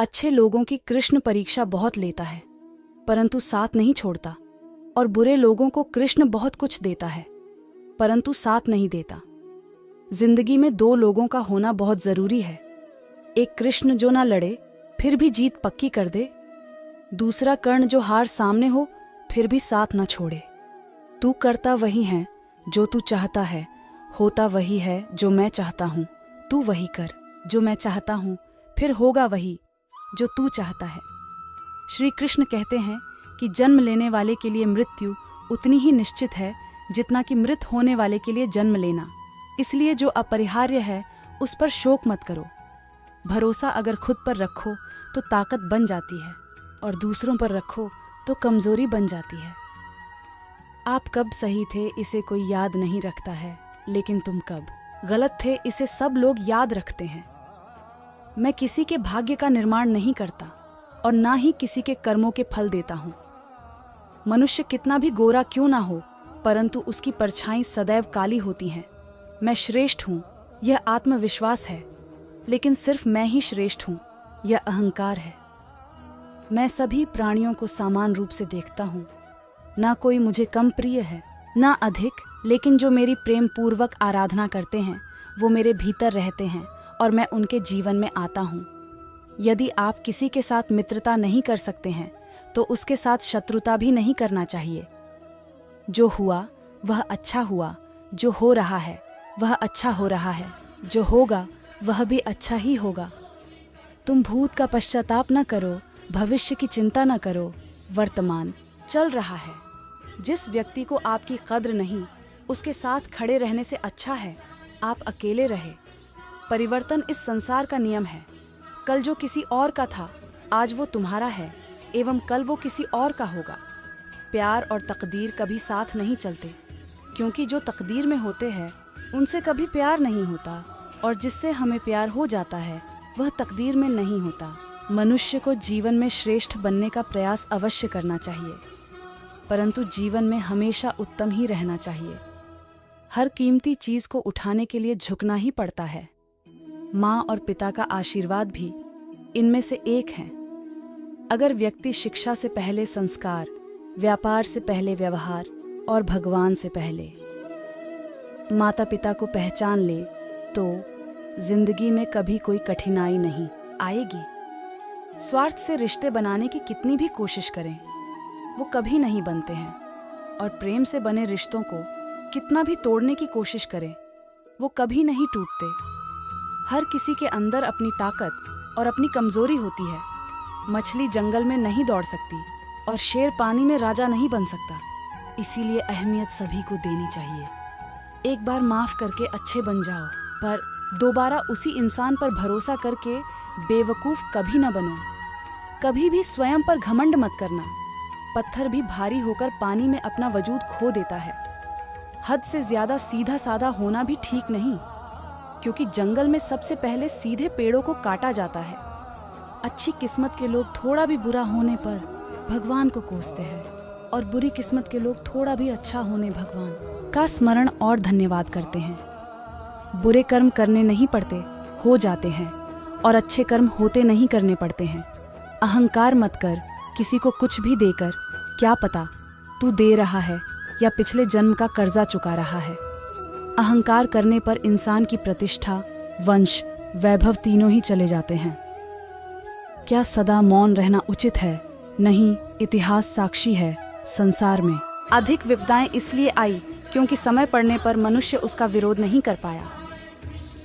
अच्छे लोगों की कृष्ण परीक्षा बहुत लेता है, परंतु साथ नहीं छोड़ता, और बुरे लोगों को कृष्ण बहुत कुछ देता है, परंतु साथ नहीं देता। जिंदगी में दो लोगों का होना बहुत जरूरी है। एक कृष्ण जो ना लड़े फिर भी जीत पक्की कर दे, दूसरा कर्ण जो हार सामने हो फिर भी साथ न छोड़े। तू करता वही है जो तू चाहता है, होता वही है जो मैं चाहता हूँ। तू वही कर जो मैं चाहता हूँ, फिर होगा वही जो तू चाहता है। श्री कृष्ण कहते हैं कि जन्म लेने वाले के लिए मृत्यु उतनी ही निश्चित है जितना कि मृत होने वाले के लिए जन्म लेना। इसलिए जो अपरिहार्य है उस पर शोक मत करो। भरोसा अगर खुद पर रखो तो ताकत बन जाती है, और दूसरों पर रखो तो कमजोरी बन जाती है। आप कब सही थे इसे कोई याद नहीं रखता है, लेकिन तुम कब गलत थे इसे सब लोग याद रखते हैं। मैं किसी के भाग्य का निर्माण नहीं करता और ना ही किसी के कर्मों के फल देता हूँ। मनुष्य कितना भी गोरा क्यों ना हो, परंतु उसकी परछाई सदैव काली होती है। मैं श्रेष्ठ हूँ, यह आत्मविश्वास है, लेकिन सिर्फ मैं ही श्रेष्ठ हूँ, यह अहंकार है। मैं सभी प्राणियों को समान रूप से देखता हूँ, ना कोई मुझे कम प्रिय है ना अधिक, लेकिन जो मेरी प्रेम पूर्वक आराधना करते हैं वो मेरे भीतर रहते हैं और मैं उनके जीवन में आता हूँ। यदि आप किसी के साथ मित्रता नहीं कर सकते हैं तो उसके साथ शत्रुता भी नहीं करना चाहिए। जो हुआ वह अच्छा हुआ, जो हो रहा है वह अच्छा हो रहा है, जो होगा वह भी अच्छा ही होगा। तुम भूत का पश्चाताप न करो, भविष्य की चिंता न करो, वर्तमान चल रहा है। जिस व्यक्ति को आपकी कद्र नहीं, उसके साथ खड़े रहने से अच्छा है आप अकेले रहे। परिवर्तन इस संसार का नियम है। कल जो किसी और का था आज वो तुम्हारा है, एवं कल वो किसी और का होगा। प्यार और तकदीर कभी साथ नहीं चलते, क्योंकि जो तकदीर में होते हैं उनसे कभी प्यार नहीं होता, और जिससे हमें प्यार हो जाता है वह तकदीर में नहीं होता। मनुष्य को जीवन में श्रेष्ठ बनने का प्रयास अवश्य करना चाहिए, परंतु जीवन में हमेशा उत्तम ही रहना चाहिए। हर कीमती चीज को उठाने के लिए झुकना ही पड़ता है। माँ और पिता का आशीर्वाद भी इनमें से एक है। अगर व्यक्ति शिक्षा से पहले संस्कार, व्यापार से पहले व्यवहार और भगवान से पहले माता पिता को पहचान ले तो जिंदगी में कभी कोई कठिनाई नहीं आएगी। स्वार्थ से रिश्ते बनाने की कितनी भी कोशिश करें वो कभी नहीं बनते हैं, और प्रेम से बने रिश्तों को कितना भी तोड़ने की कोशिश करें वो कभी नहीं टूटते। हर किसी के अंदर अपनी ताकत और अपनी कमजोरी होती है। मछली जंगल में नहीं दौड़ सकती और शेर पानी में राजा नहीं बन सकता, इसीलिए अहमियत सभी को देनी चाहिए। एक बार माफ करके अच्छे बन जाओ, पर दोबारा उसी इंसान पर भरोसा करके बेवकूफ कभी न बनो। कभी भी स्वयं पर घमंड मत करना। पत्थर भी भारी होकर पानी में अपना वजूद खो देता है। हद से ज्यादा सीधा साधा होना भी ठीक नहीं, क्योंकि जंगल में सबसे पहले सीधे पेड़ों को काटा जाता है। अच्छी किस्मत के लोग थोड़ा भी बुरा होने पर भगवान को कोसते हैं, और बुरी किस्मत के लोग थोड़ा भी अच्छा होने भगवान का स्मरण और धन्यवाद करते हैं। बुरे कर्म करने नहीं पड़ते, हो जाते हैं, और अच्छे कर्म होते नहीं करने पड़ते हैं। अहंकार मत कर किसी को कुछ भी देकर, क्या पता तू दे रहा है या पिछले जन्म का कर्जा चुका रहा है। अहंकार करने पर इंसान की प्रतिष्ठा, वंश, वैभव तीनों ही चले जाते हैं। क्या सदा मौन रहना उचित है? नहीं, इतिहास साक्षी है। संसार में अधिक विपदाएं इसलिए आई क्योंकि समय पड़ने पर मनुष्य उसका विरोध नहीं कर पाया।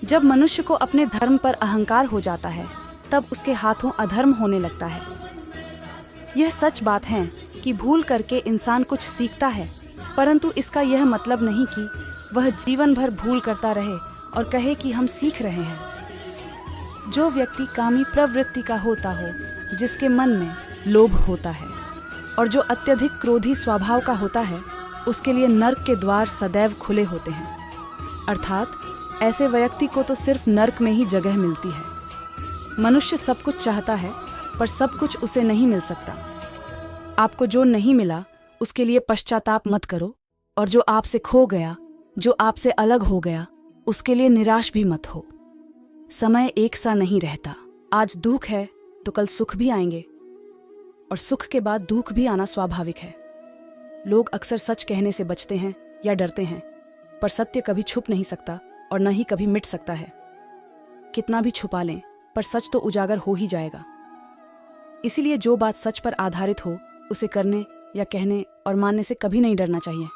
जब मनुष्य को अपने धर्म पर अहंकार हो जाता है तब उसके हाथों अधर्म होने लगता है। यह सच बात है कि भूल करके इंसान कुछ सीखता है, परंतु इसका यह मतलब नहीं कि वह जीवन भर भूल करता रहे और कहे कि हम सीख रहे हैं। जो व्यक्ति कामी प्रवृत्ति का होता हो, जिसके मन में लोभ होता है और जो अत्यधिक क्रोधी स्वभाव का होता है, उसके लिए नर्क के द्वार सदैव खुले होते हैं। अर्थात ऐसे व्यक्ति को तो सिर्फ नर्क में ही जगह मिलती है। मनुष्य सब कुछ चाहता है पर सब कुछ उसे नहीं मिल सकता। आपको जो नहीं मिला उसके लिए पश्चाताप मत करो, और जो आपसे खो गया, जो आपसे अलग हो गया, उसके लिए निराश भी मत हो। समय एक सा नहीं रहता। आज दुख है तो कल सुख भी आएंगे, और सुख के बाद दुख भी आना स्वाभाविक है। लोग अक्सर सच कहने से बचते हैं या डरते हैं, पर सत्य कभी छुप नहीं सकता और न ही कभी मिट सकता है। कितना भी छुपा लें, पर सच तो उजागर हो ही जाएगा। इसीलिए जो बात सच पर आधारित हो, उसे करने या कहने और मानने से कभी नहीं डरना चाहिए।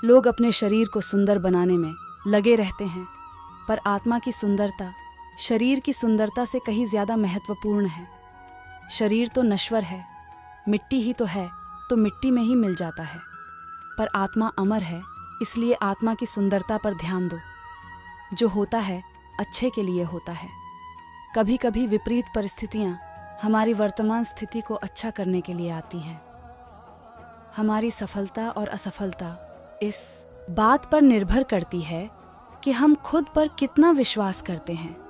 लोग अपने शरीर को सुंदर बनाने में लगे रहते हैं, पर आत्मा की सुंदरता शरीर की सुंदरता से कहीं ज्यादा महत्वपूर्ण है। शरीर तो नश्वर है, मिट्टी ही तो है, तो मिट्टी में ही मिल जाता है, पर आत्मा अमर है। इसलिए आत्मा की सुंदरता पर ध्यान दो। जो होता है अच्छे के लिए होता है। कभी कभी विपरीत परिस्थितियां हमारी वर्तमान स्थिति को अच्छा करने के लिए आती हैं। हमारी सफलता और असफलता इस बात पर निर्भर करती है कि हम खुद पर कितना विश्वास करते हैं।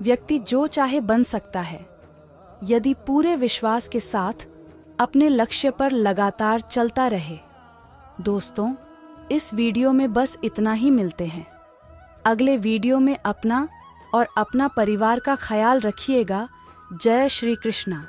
व्यक्ति जो चाहे बन सकता है, यदि पूरे विश्वास के साथ अपने लक्ष्य पर लगातार चलता रहे। दोस्तों, इस वीडियो में बस इतना ही। मिलते हैं अगले वीडियो में। अपना और अपना परिवार का ख्याल रखिएगा। जय श्री कृष्णा।